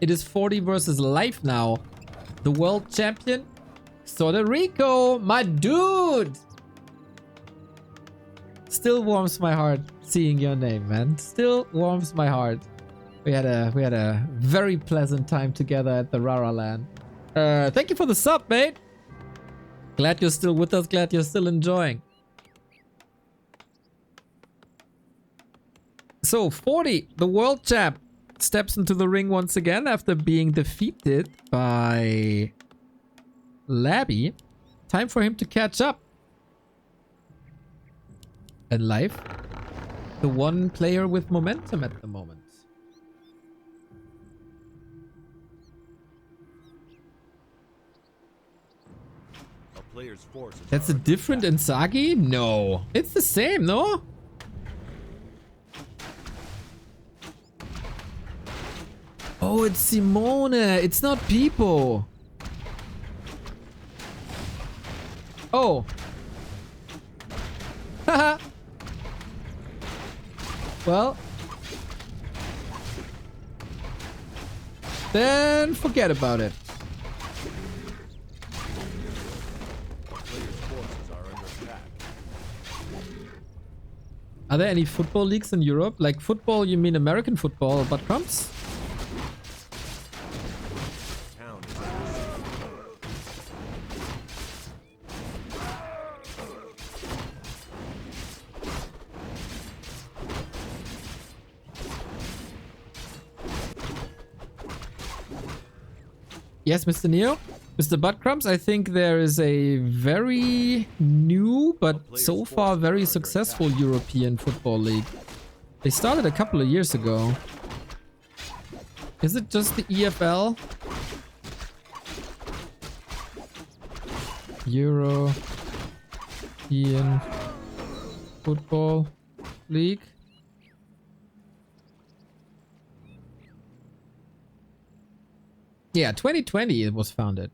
It is 40 versus life now. The world champion, Puerto Rico, my dude. Still warms my heart seeing your name, man. Still warms my heart. We had a very pleasant time together at the Rara LAN. Thank you for the sub, mate. Glad you're still with us. Glad you're still enjoying. So 40, the world champ, steps into the ring once again after being defeated by Labby. Time for him to catch up. And life, the one player with momentum at the moment. That's a different Insagi? No. It's the same, no? Oh, it's Simone. It's not Pipo. Oh. Haha. Well. Then forget about it. Are there any football leagues in Europe? Like football, you mean American football, but crumbs? Yes, Mr. Neo. Mr. Buttcrumbs, I think there is a very new, but so far very successful European football league. They started a couple of years ago. Is it just the EFL? European Football League? Yeah, 2020 it was founded.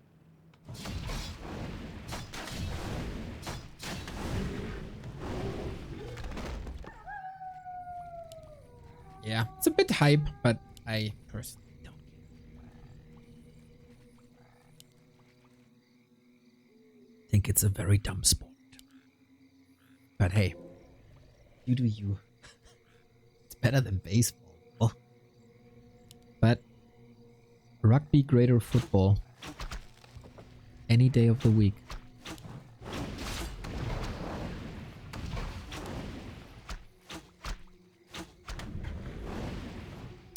Yeah, it's a bit hype, but I personally don't care. Think it's a very dumb sport. But hey, you do you. It's better than baseball. But rugby, greater football. Any day of the week.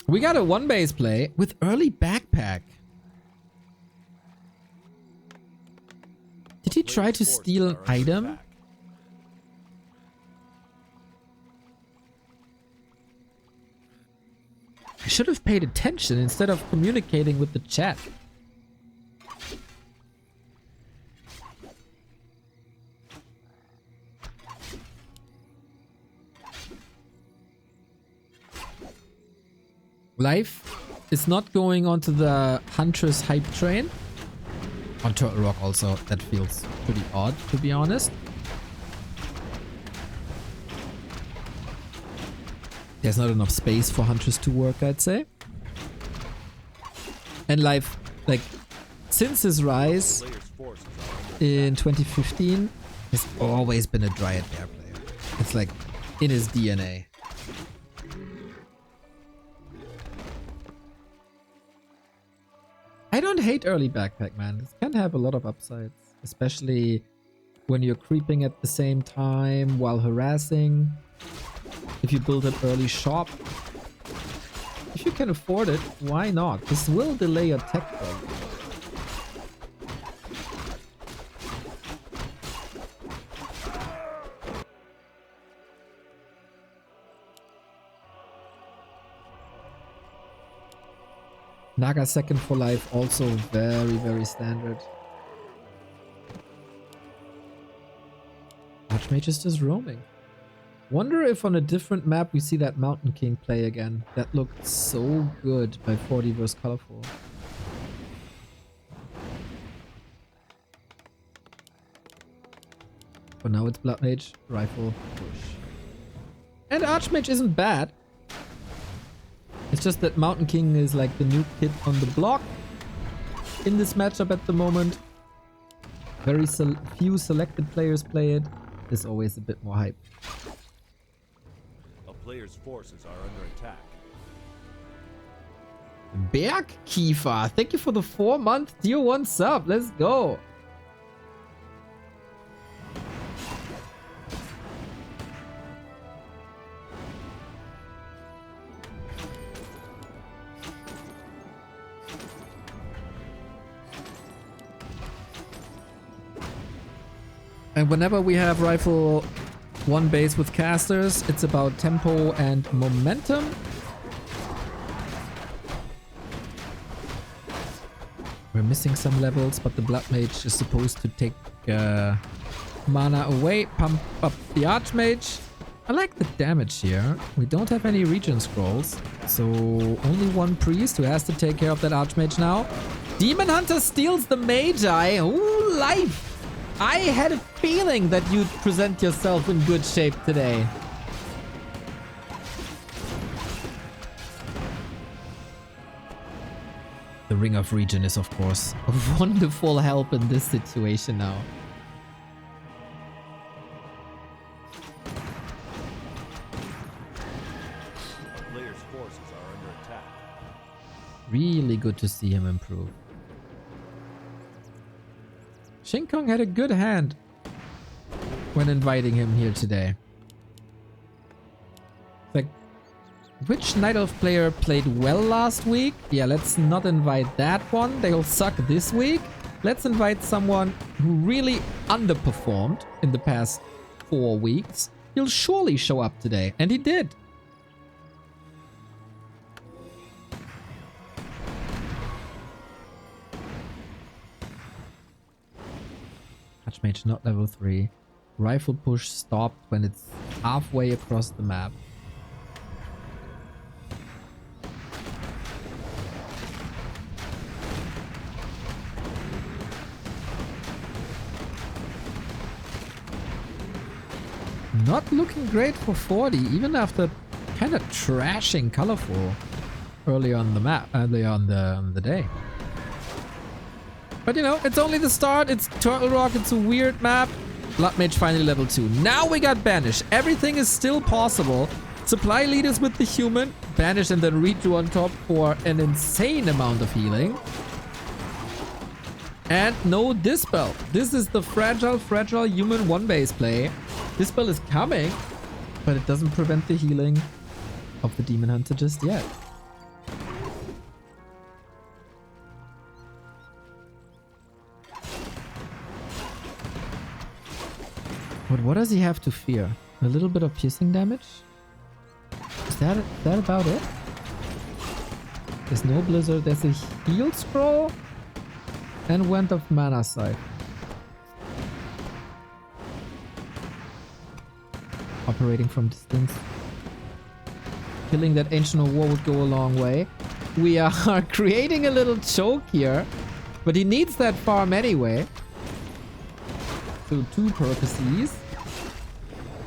We got a one base play with early backpack. Did he try to steal an item? I should have paid attention instead of communicating with the chat. Life is not going onto the Huntress hype train. On Turtle Rock also, that feels pretty odd, to be honest. There's not enough space for Huntress to work, I'd say. And Life, like, since his rise in 2015, has always been a Dryad Bear player. It's like in his DNA. I don't hate early backpack, man. It can have a lot of upsides, especially when you're creeping at the same time while harassing. If you build an early shop, if you can afford it, why not? This will delay your tech build. Naga second for life, also very, very standard. Archmage is just roaming. Wonder if on a different map we see that Mountain King play again. That looked so good by 40 vs Colorful. But now it's Blood Mage, Rifle, Push. And Archmage isn't bad. It's just that Mountain King is like the new kid on the block in this matchup at the moment. Very few selected players play it. There's always a bit more hype. A player's forces are under attack. Bergkiefer, thank you for the 4-month tier 1 sub. Let's go. And whenever we have rifle 1 base with casters, it's about tempo and momentum. We're missing some levels, but the Blood Mage is supposed to take mana away, pump up the Archmage. I like the damage here. We don't have any regen scrolls, so only 1 priest who has to take care of that Archmage now. Demon Hunter steals the Magi. Ooh, life! I had a feeling that you'd present yourself in good shape today. The Ring of Regen is, of course, a wonderful help in this situation now. A player's forces are under attack. Really good to see him improve. Shin Kong had a good hand when inviting him here today. Like, which Night Elf player played well last week? Yeah, let's not invite that one. They'll suck this week. Let's invite someone who really underperformed in the past 4 weeks. He'll surely show up today. And he did. Archmage not level 3. Rifle push stopped when it's halfway across the map. Not looking great for 40, even after kind of trashing Colorful early on the map, early on the day. But you know, it's only the start. It's Turtle Rock. It's a weird map. Blood Mage finally level 2. Now we got Banish. Everything is still possible. Supply leaders with the human. Banish and then redo on top for an insane amount of healing. And no Dispel. This is the fragile human 1-base play. Dispel is coming, but it doesn't prevent the healing of the Demon Hunter just yet. But what does he have to fear? A little bit of piercing damage? Is that about it? There's no Blizzard. There's a heal scroll and Wand of Mana Scythe. Operating from distance. Killing that Ancient of War would go a long way. We are creating a little choke here, but he needs that farm anyway. So 2 purposes.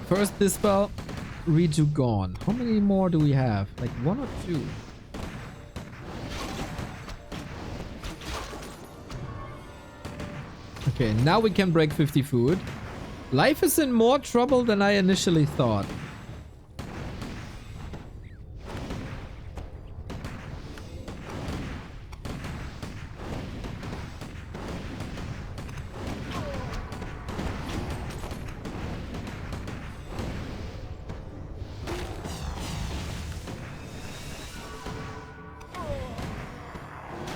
First Dispel, Reju gone. How many more do we have? Like 1 or 2? Okay, now we can break 50 food. Life is in more trouble than I initially thought.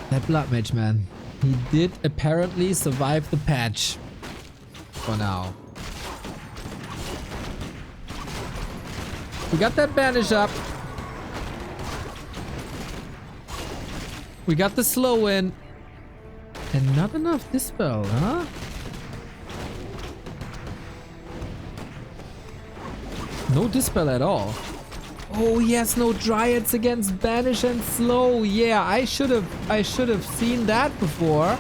That Blood Mage, man. He did apparently survive the patch. For now. We got that Banish up. We got the slow in. And not enough Dispel, huh? No Dispel at all. Oh yes, no Dryads against Banish and Slow. Yeah, I should have seen that before.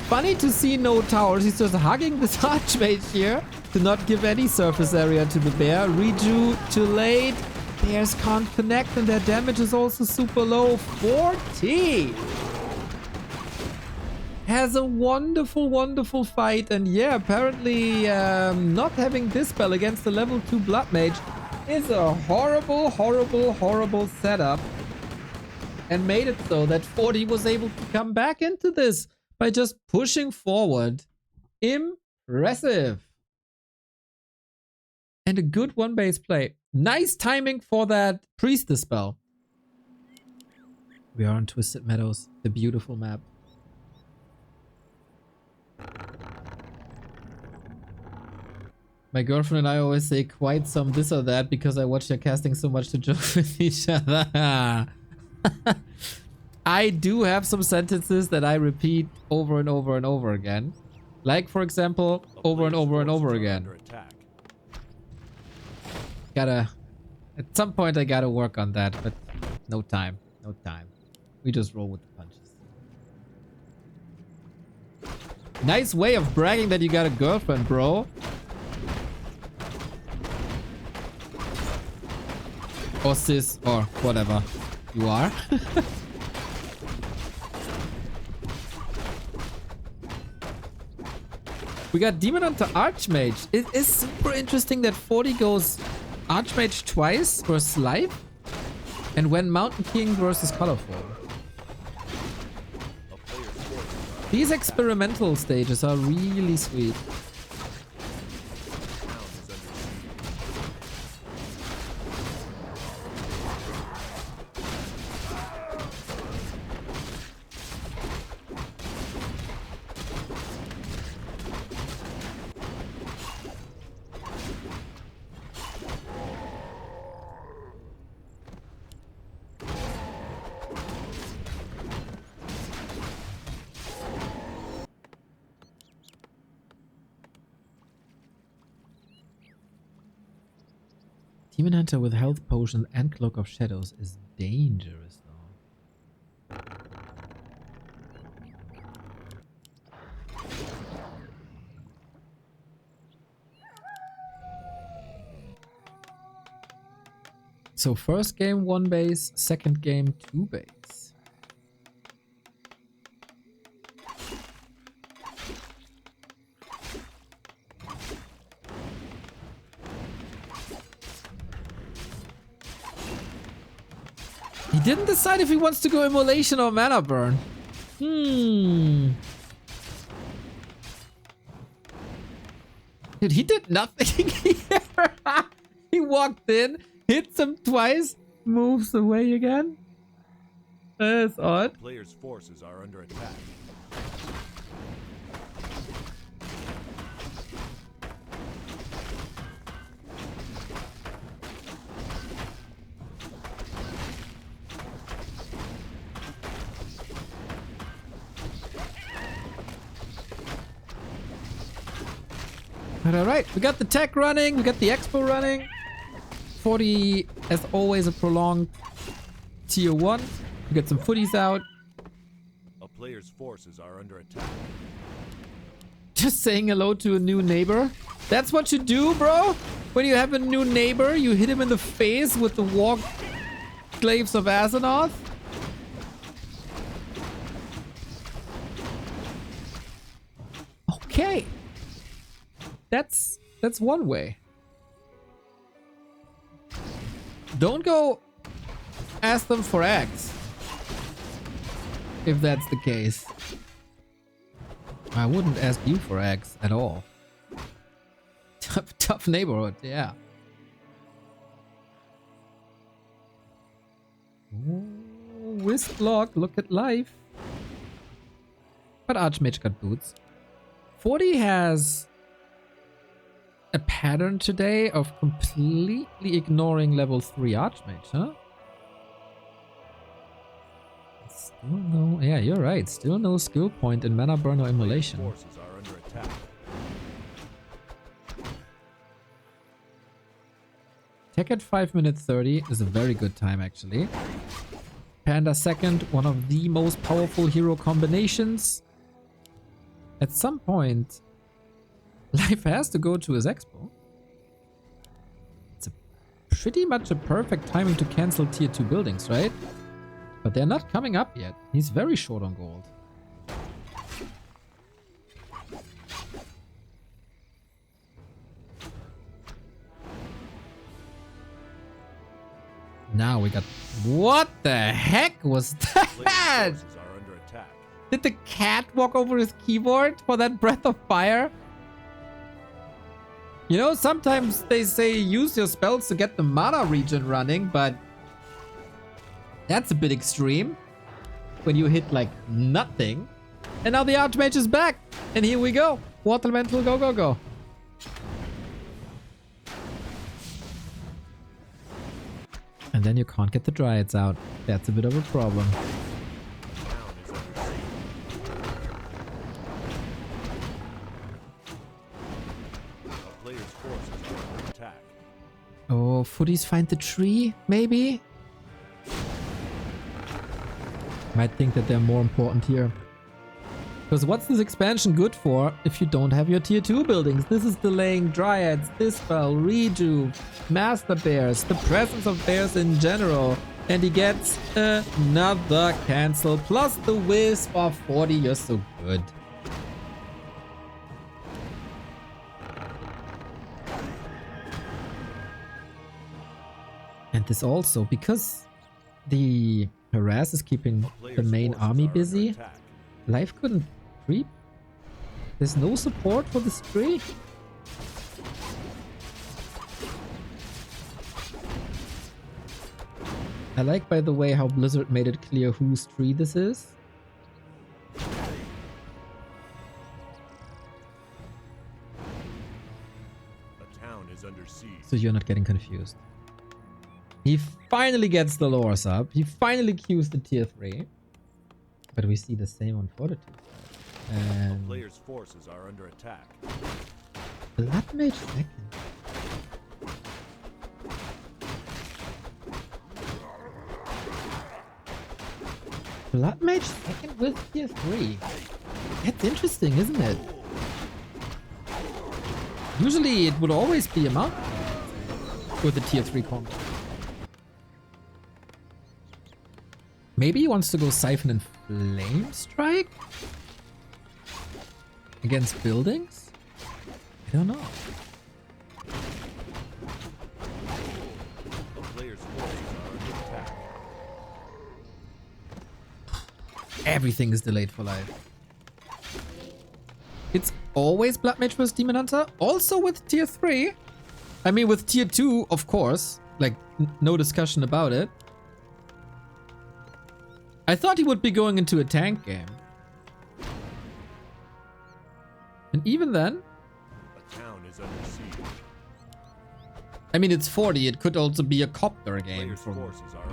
Funny to see no towers. He's just hugging this Archmage here to not give any surface area to the bear. Reju too late. Bears can't connect and their damage is also super low. 40 has a wonderful, wonderful fight. And yeah, apparently not having Dispel against the level 2 Blood Mage is a horrible, horrible, horrible setup. And made it so that 40 was able to come back into this by just pushing forward. Impressive. And a good one-base play. Nice timing for that Priestess spell. We are on Twisted Meadows, the beautiful map. My girlfriend and I always say quite some this or that because I watch her casting so much to joke with each other. I do have some sentences that I repeat over and over and over again. Like, for example, over and over and over again. At some point I gotta work on that, but no time. No time. We just roll with the punches. Nice way of bragging that you got a girlfriend, bro. Or sis, or whatever you are. We got Demon Hunter Archmage. It is super interesting that 40 goes Archmage twice versus Life. And when Mountain King versus Colorful. These experimental stages are really sweet. Demon Hunter with Health Potion and Cloak of Shadows is dangerous though. So first game 1 base, second game 2 base. He didn't decide if he wants to go Immolation or Mana Burn. Dude, he did nothing here. He walked in, hits him twice, moves away again. That's odd. Players' forces are under attack. But alright, we got the tech running, we got the expo running. 40, as always, a prolonged tier 1. We got some footies out. A player's forces are under attack. Just saying hello to a new neighbor. That's what you do, bro? When you have a new neighbor, you hit him in the face with the Warclaves of Azeroth? Okay. That's one way. Don't go ask them for eggs. If that's the case. I wouldn't ask you for eggs at all. Tough neighborhood, yeah. Ooh, Wisp block, look at life. But Archmage got boots. 40 has a pattern today of completely ignoring level 3 Archmage, huh? Still no... Yeah, you're right. Still no skill point in Mana Burn or Immolation. Forces are under attack. Tech at 5 minutes 30 is a very good time, actually. Panda second, one of the most powerful hero combinations. At some point, Life has to go to his expo. It's a pretty much a perfect timing to cancel tier 2 buildings, right? But they're not coming up yet. He's very short on gold. Now we got... What the heck was that? Players' forces are under attack. Did the cat walk over his keyboard for that breath of fire? You know, sometimes they say use your spells to get the mana regen running, but that's a bit extreme. When you hit like nothing. And now the Archmage is back. And here we go. Water Elemental, go, go, go. And then you can't get the Dryads out. That's a bit of a problem. Oh, footies find the tree, maybe? Might think that they're more important here. Because what's this expansion good for if you don't have your tier 2 buildings? This is delaying Dryads, Dispel, Rejuve, Master Bears, the presence of bears in general. And he gets another cancel plus the Wisp of 40. You're so good. And this also, because the harass is keeping the main army busy, life couldn't creep. There's no support for this tree. I like, by the way, how Blizzard made it clear whose tree this is. The town is under siege. So you're not getting confused. He finally gets the lores up. He finally queues the tier 3. But we see the same on Fortitude. And Players' forces are under attack. Blood Mage second. Blood Mage second with tier 3. That's interesting, isn't it? Usually it would always be a monk with the tier 3 comp. Maybe he wants to go Siphon and Flame Strike? Against buildings? I don't know. The players' forces are under attack. Everything is delayed for life. It's always Blood Mage vs Demon Hunter. Also with tier 3. I mean with tier 2, of course. Like, no discussion about it. I thought he would be going into a tank game. And even then... The town is under siege. I mean, it's 40. It could also be a copter game from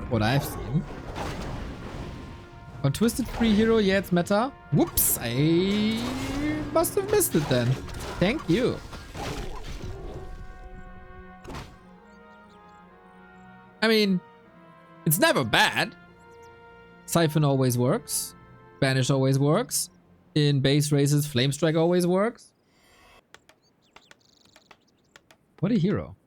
what I've seen. On Twisted Free Hero, yeah, it's meta. Whoops, I must have missed it then. Thank you. I mean, it's never bad. Siphon always works. Banish always works. In base races, Flame Strike always works. What a hero.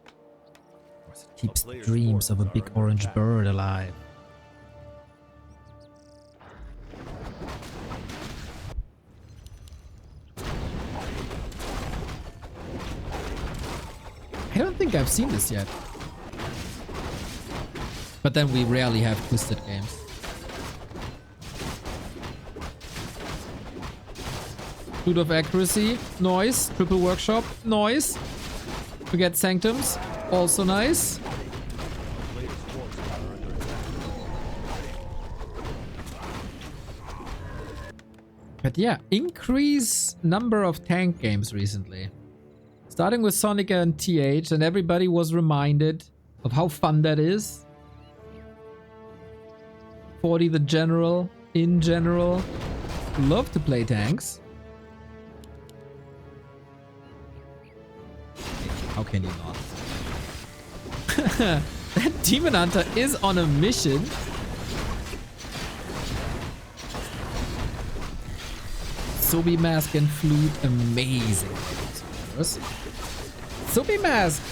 Of course, it keeps the dreams of a big orange bird alive. I don't think I've seen this yet. But then we rarely have twisted games. Shoot of accuracy, noise. Triple workshop, noise. We get sanctums, also nice. But yeah, increase number of tank games recently. Starting with Sonica and TH, and everybody was reminded of how fun that is. 40 the general, in general, love to play tanks. How can you not? That Demon Hunter is on a mission. Sobi Mask and Flute, amazing. Sobi Mask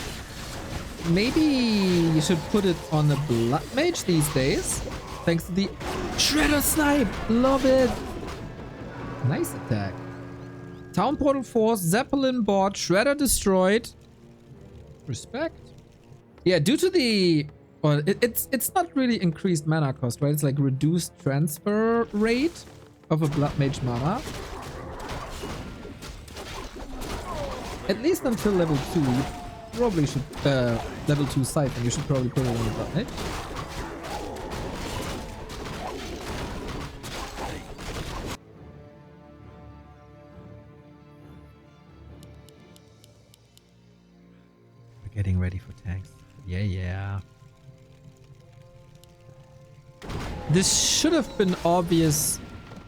maybe you should put it on a blood mage these days. Thanks to the Shredder Snipe. Love it. Nice attack. Town Portal Force, Zeppelin bought, Shredder destroyed. Respect. Yeah, due to the... Well, it's not really increased mana cost, right? It's like reduced transfer rate of a blood mage mana. At least until level 2, you probably should... level 2 Siphon, you should probably put it on the blood mage. We're getting ready for tanks. Yeah, yeah. This should have been obvious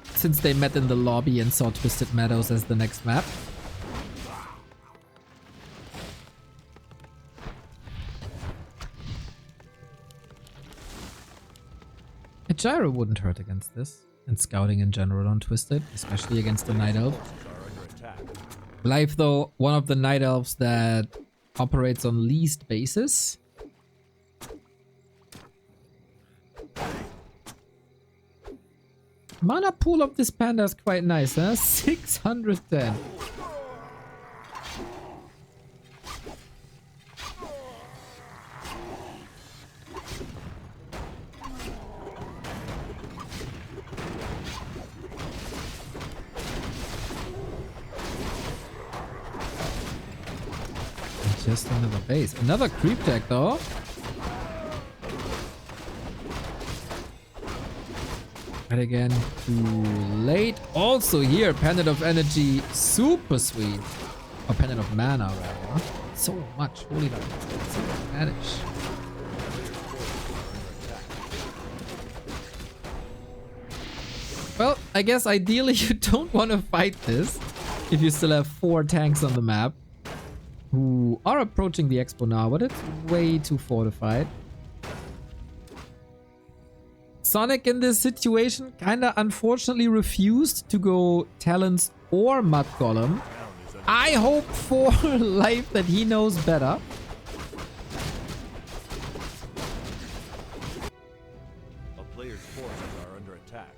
since they met in the lobby and saw Twisted Meadows as the next map. A gyro wouldn't hurt against this, and scouting in general on Twisted, especially against the Night Elf. Life though, one of the Night Elves that operates on least bases. Mana pool of this panda is quite nice, huh? 610. Just another base. Another creep deck though. But again, too late. Also here, Pendant of Energy, super sweet. Or Pendant of Mana, rather. So much. Holy God. So vanish. Well, I guess ideally you don't want to fight this if you still have 4 tanks on the map who are approaching the expo now, but it's way too fortified. Sonic in this situation kinda unfortunately refused to go Talons or Mud Golem. I hope for life that he knows better. A player's forces are under attack.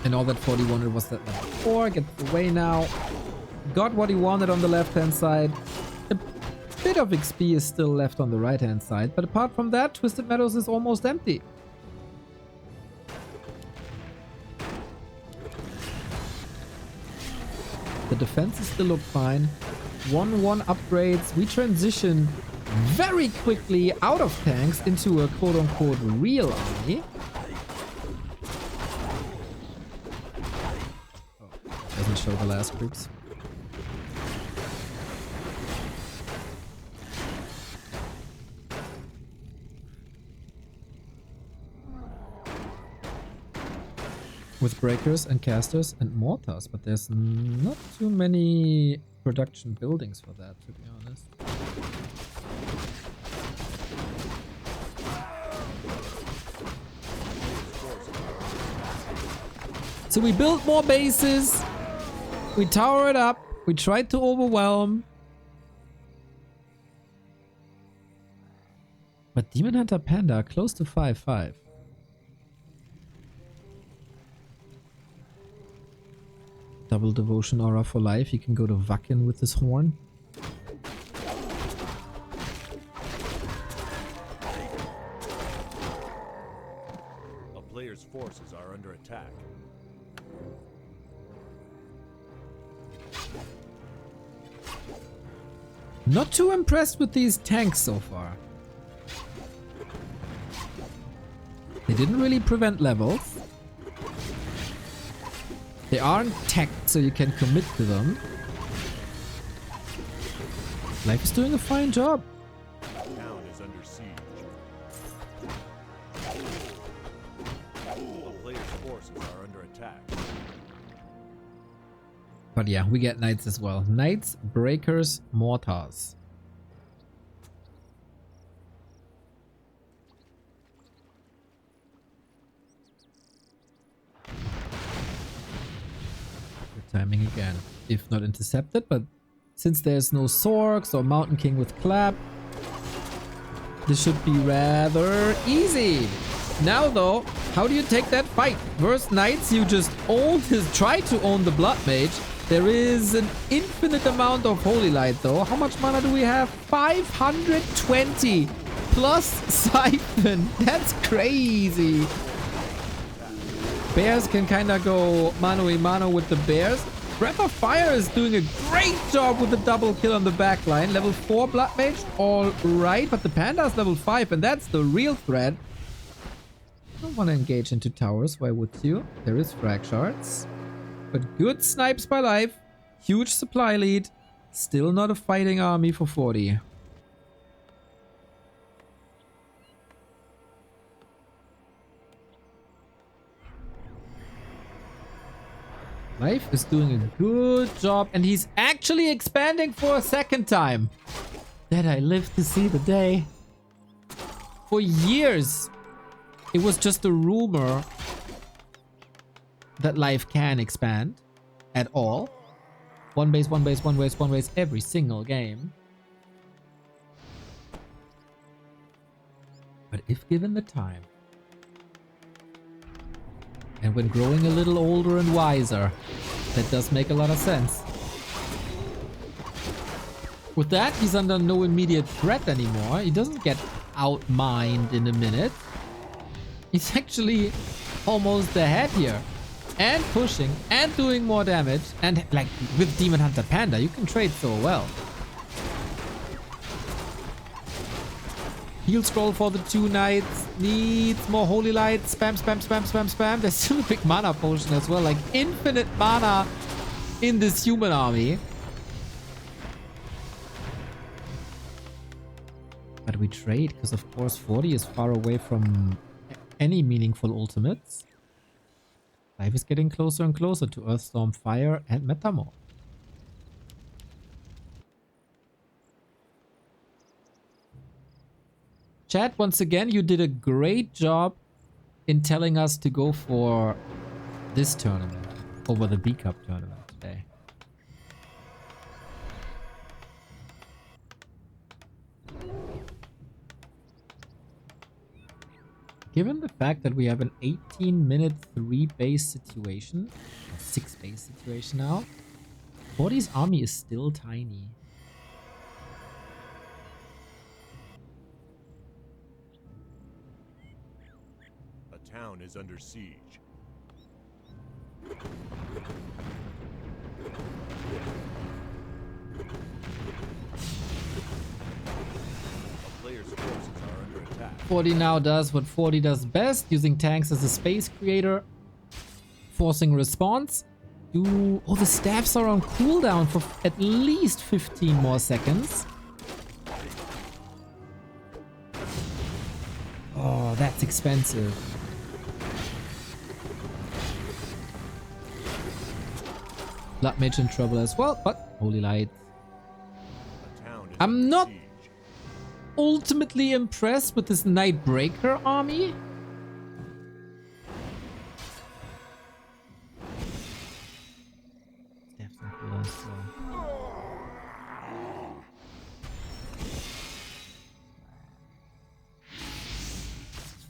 And all that 40 wanted was that level 4. Gets away now. Got what he wanted on the left-hand side. A bit of XP is still left on the right-hand side. But apart from that, Twisted Meadows is almost empty. The defenses still look fine. 1-1 upgrades. We transition very quickly out of tanks into a quote-unquote real army. Doesn't show the last creeps. With breakers and casters and mortars, but there's not too many production buildings for that, to be honest. So we built more bases. We tower it up. We tried to overwhelm. But Demon Hunter Panda are close to 5-5. Double Devotion Aura for life. You can go to Vakken with this horn. A player's forces are under attack. Not too impressed with these tanks so far. They didn't really prevent levels. They aren't tacked, so you can commit to them. Life is doing a fine job. The town is under siege. A player's forces are under attack. But yeah, we get knights as well. Knights, breakers, mortars. Good timing again. if not intercepted, but since there's no Sorks or Mountain King with Clap, this should be rather easy. Now though, how do you take that fight? Versus Knights, you just try to own the Blood Mage. There is an infinite amount of Holy Light though. How much mana do we have? 520 plus Siphon. That's crazy. Bears can kind of go mano a mano with the Bears. Breath of Fire is doing a great job with the double kill on the back line. Level 4 Blood Mage, all right. But the Panda's level 5 and that's the real threat. I don't want to engage into towers. Why would you? There is frag shards. But good snipes by life. Huge supply lead. Still not a fighting army for 40. Life is doing a good job. And he's actually expanding for a second time. That I live to see the day. For years, it was just a rumor that life can expand at all. One base, one base, one base, one base every single game. But if given the time, and when growing a little older and wiser, that does make a lot of sense. With that, he's under no immediate threat anymore. He doesn't get outmined in a minute. He's actually almost ahead here. And pushing and doing more damage. And like with Demon Hunter Panda, you can trade so well. Heal scroll for the 2 knights. Needs more holy light. Spam, spam, spam, spam, spam. There's still a big mana potion as well. Like infinite mana in this human army. But we trade because of course 40 is far away from any meaningful ultimates. Life is getting closer and closer to Earthstorm, Fire, and Metamorph. Chat, once again, you did a great job in telling us to go for this tournament over the B Cup tournament today. Given the fact that we have an 18-minute 3-base situation, or 6-base situation now, 40's army is still tiny. A town is under siege. Players' forces are under attack. 40 now does what 40 does best, using tanks as a space creator, forcing response. Oh, the staffs are on cooldown for at least 15 more seconds. Oh, that's expensive. Blood Mage in trouble as well, but Holy Light. I'm not ultimately impressed with this Nightbreaker army. Staffs and cooldown slow.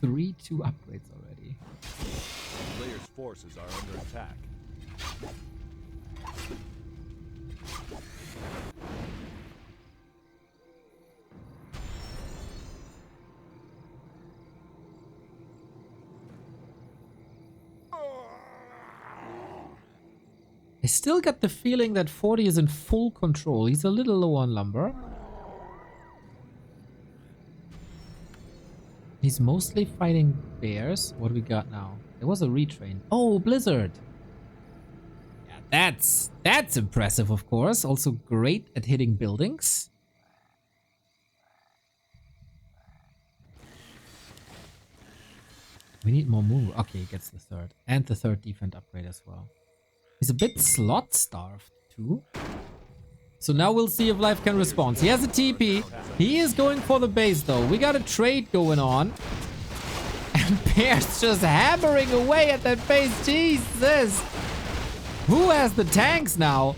3-2 upgrades already. Players' forces are under attack. I still get the feeling that 40 is in full control. He's a little low on lumber. He's mostly fighting bears. What do we got now? There was a retrain. Oh, Blizzard. Yeah, that's impressive, of course. Also great at hitting buildings. We need more moon. Okay, he gets the third. And the third defense upgrade as well. He's a bit slot starved too. So now we'll see if life can respond. He has a TP. He is going for the base though. We got a trade going on. And Bear's just hammering away at that base. Jesus. Who has the tanks now?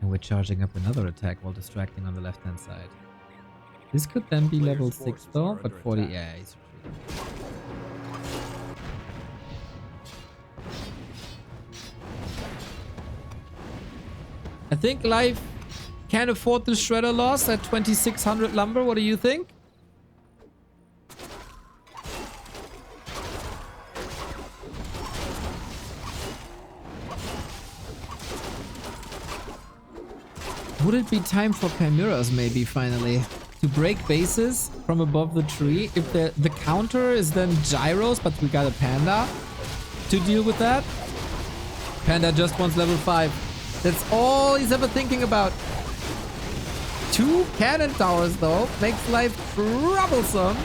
And we're charging up another attack while distracting on the left-hand side. This could then be level 6 though, but 40... Yeah, he's retreating. I think Life can afford the shredder loss at 2600 lumber. What do you think? Would it be time for chimeras maybe finally to break bases from above the tree? If the counter is then gyros, but we got a panda to deal with that. Panda just wants level 5. That's all he's ever thinking about. 2 cannon towers though makes life troublesome.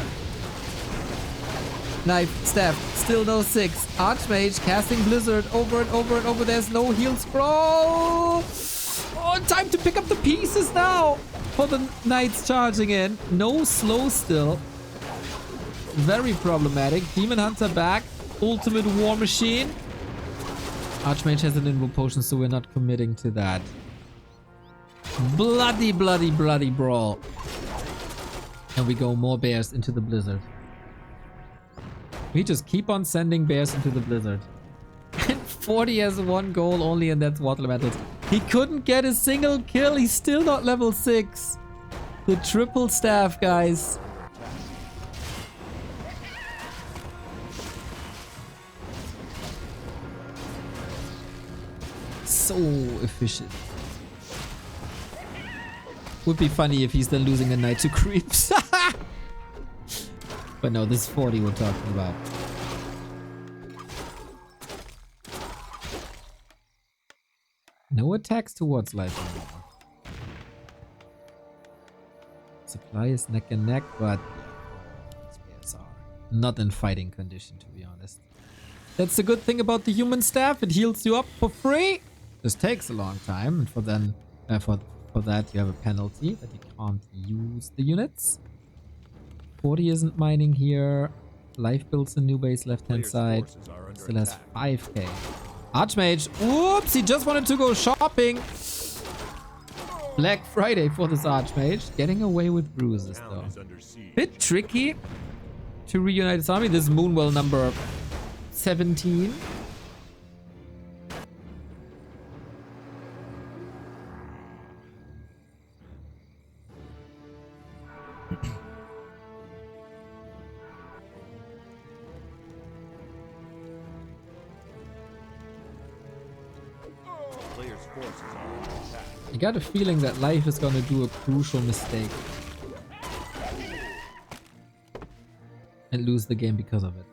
Knife, staff, still no 6. Archmage casting Blizzard over and over and over. There's no heal scroll. Oh, time to pick up the pieces now for the knights charging in. No slow still. Very problematic. Demon Hunter back. Ultimate War Machine. Archmage has an invo potion, so we're not committing to that. Bloody, bloody, bloody brawl. And we go more bears into the blizzard. We just keep on sending bears into the blizzard. And 40 has 1 goal only, and that's water elementals. He couldn't get a single kill. He's still not level 6. The triple staff, guys. So efficient. Would be funny if he's then losing a knight to creeps. But no, this is 40 we're talking about. No attacks towards life anymore. Supply is neck and neck, but spears are not in fighting condition, to be honest. That's the good thing about the human staff. It heals you up for free. This takes a long time, and for that you have a penalty that you can't use the units. 40 isn't mining here. Life builds a new base left-hand side. Still has 5k. Archmage. Whoops, he just wanted to go shopping. Black Friday for this Archmage. Getting away with bruises though. Bit tricky to reunite his army. This is Moonwell number 17. I got a feeling that Life is gonna do a crucial mistake and lose the game because of it.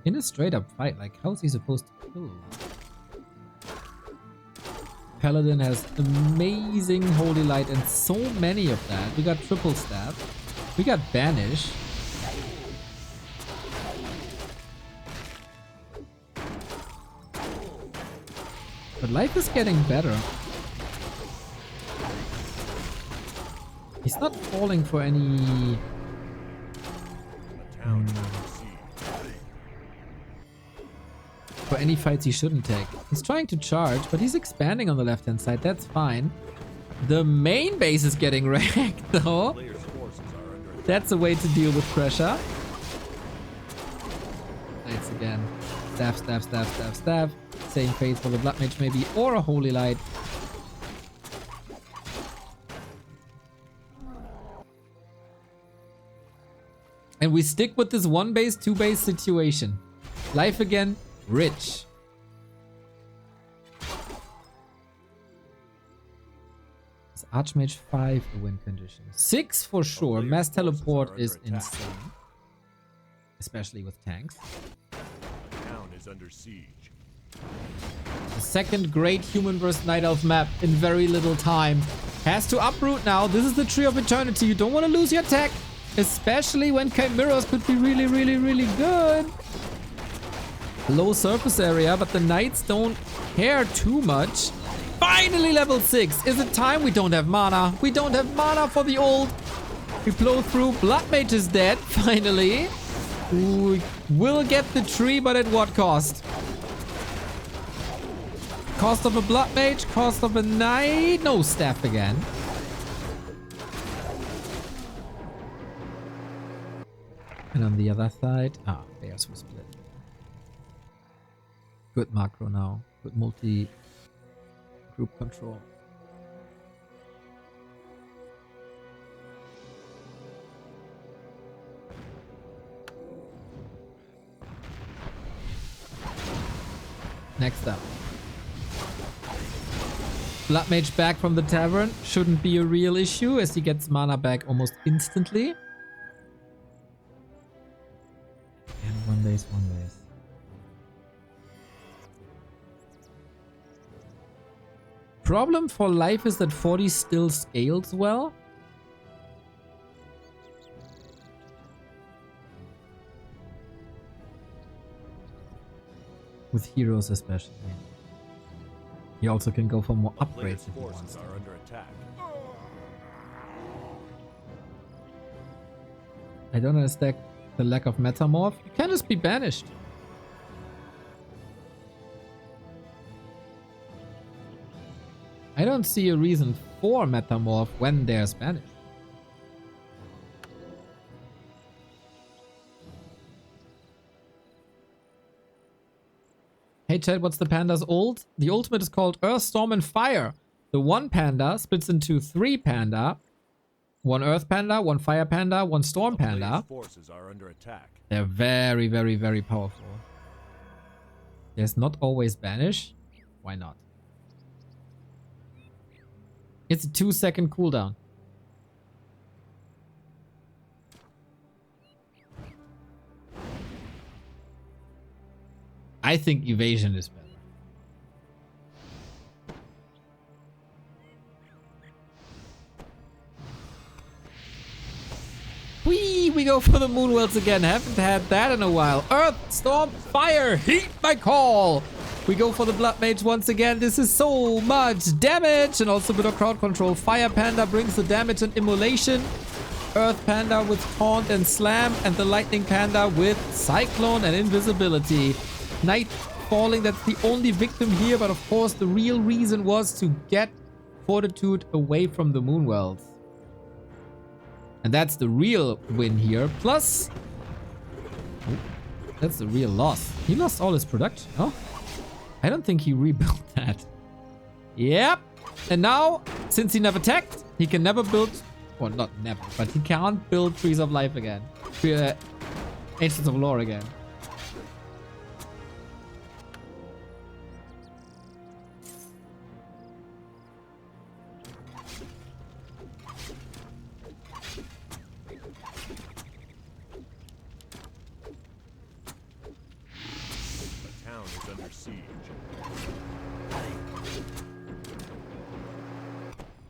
In a straight up fight, like how is he supposed to kill? Paladin has amazing Holy Light and so many of that. We got triple staff. We got Banish. But Life is getting better. He's not falling for any... for any fights he shouldn't take. He's trying to charge, but he's expanding on the left-hand side. That's fine. The main base is getting wrecked, though. That's a way to deal with pressure. Lights again. Staff, staff, staff, staff, staff. Same fate for the Blood Mage maybe, or a Holy Light. And we stick with this 1 base, 2 base situation. Life again, rich. Is Archmage 5 a win condition? 6 for sure. Mass teleport is insane. Especially with tanks. Town is under siege. The second great human vs. Night Elf map in very little time. Has to uproot now. This is the Tree of Eternity. You don't want to lose your tech. Especially when Chimeras could be really, really, really good. Low surface area, but the Knights don't care too much. Finally level 6. Is it time? We don't have mana. We don't have mana for the ult. We blow through. Blood Mage is dead, finally. We will get the tree, but at what cost? Cost of a blood mage, cost of a knight. No staff again. And on the other side, bears were split. Good macro now. Good multi-group control. Next up. Blood Mage back from the tavern. Shouldn't be a real issue as he gets mana back almost instantly. And one base. Problem for life is that 40 still scales well. With heroes especially. He also can go for more upgrades if he wants to. Are under attack. I don't understand the lack of metamorph. You can just be banished. I don't see a reason for metamorph when there's banished. Hey chat, what's the panda's ult? The ultimate is called Earth, Storm and Fire. The one panda splits into 3 panda. 1 Earth panda, 1 Fire panda, 1 Storm panda. Forces are under attack. They're very, very, very powerful. There's not always banish. Why not? It's a 2-second cooldown. I think evasion is better. Whee! We go for the Moonwells again. Haven't had that in a while. Earth, Storm, Fire, Heat my call! We go for the Blood Mage once again. This is so much damage. And also a bit of crowd control. Fire Panda brings the damage and immolation. Earth Panda with Taunt and Slam. And the Lightning Panda with Cyclone and Invisibility. Night falling, that's the only victim here, but of course the real reason was to get Fortitude away from the Moonwells. And that's the real win here. Plus, that's the real loss. He lost all his production, no? I don't think he rebuilt that. Yep. And now, since he never attacked, he can never build, well not never, but he can't build Trees of Life again. Ancients of Lore again.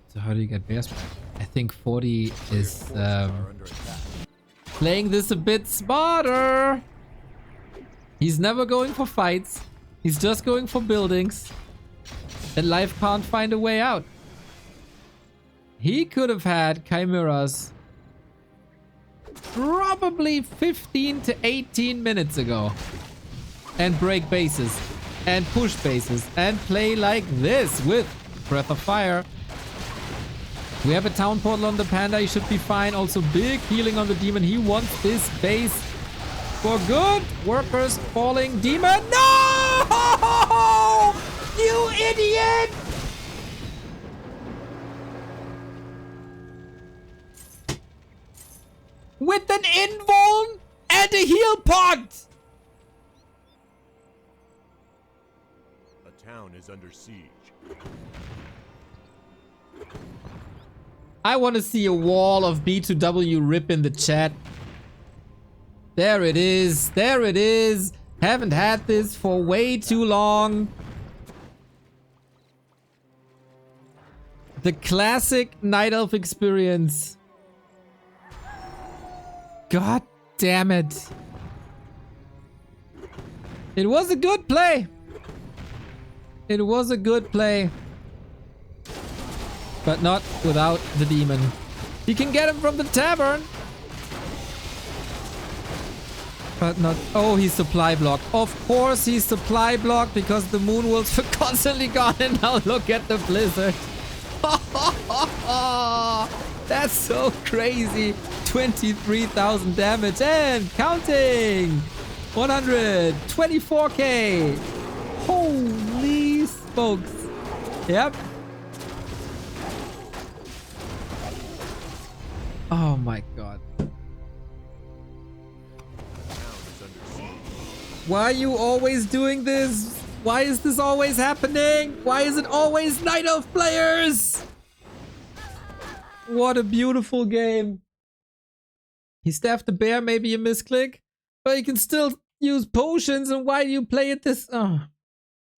So how do you get bears back? I think 40 is playing this a bit smarter. He's never going for fights. He's just going for buildings. And life can't find a way out. He could have had chimeras probably 15 to 18 minutes ago. And break bases. And push bases. And play like this with Breath of Fire. We have a town portal on the panda. He should be fine. Also big healing on the demon. He wants this base for good. Workers falling. Demon. No! You idiot! With an invuln and a heal pot! A town is under siege. I want to see a wall of B2W rip in the chat. There it is. There it is. Haven't had this for way too long. The classic Night Elf experience. God damn it. It was a good play. It was a good play. But not without the demon. He can get him from the tavern. But not... Oh, he's supply blocked. Of course he's supply blocked because the moon wolves were constantly gone and now look at the blizzard. That's so crazy. 23,000 damage and counting. 124k. Holy smokes. Yep. Oh my god. Why are you always doing this? Why is this always happening? Why is it always Night Elf players? What a beautiful game. He staffed the bear, maybe a misclick. But you can still use potions, and why do you play it this... Oh.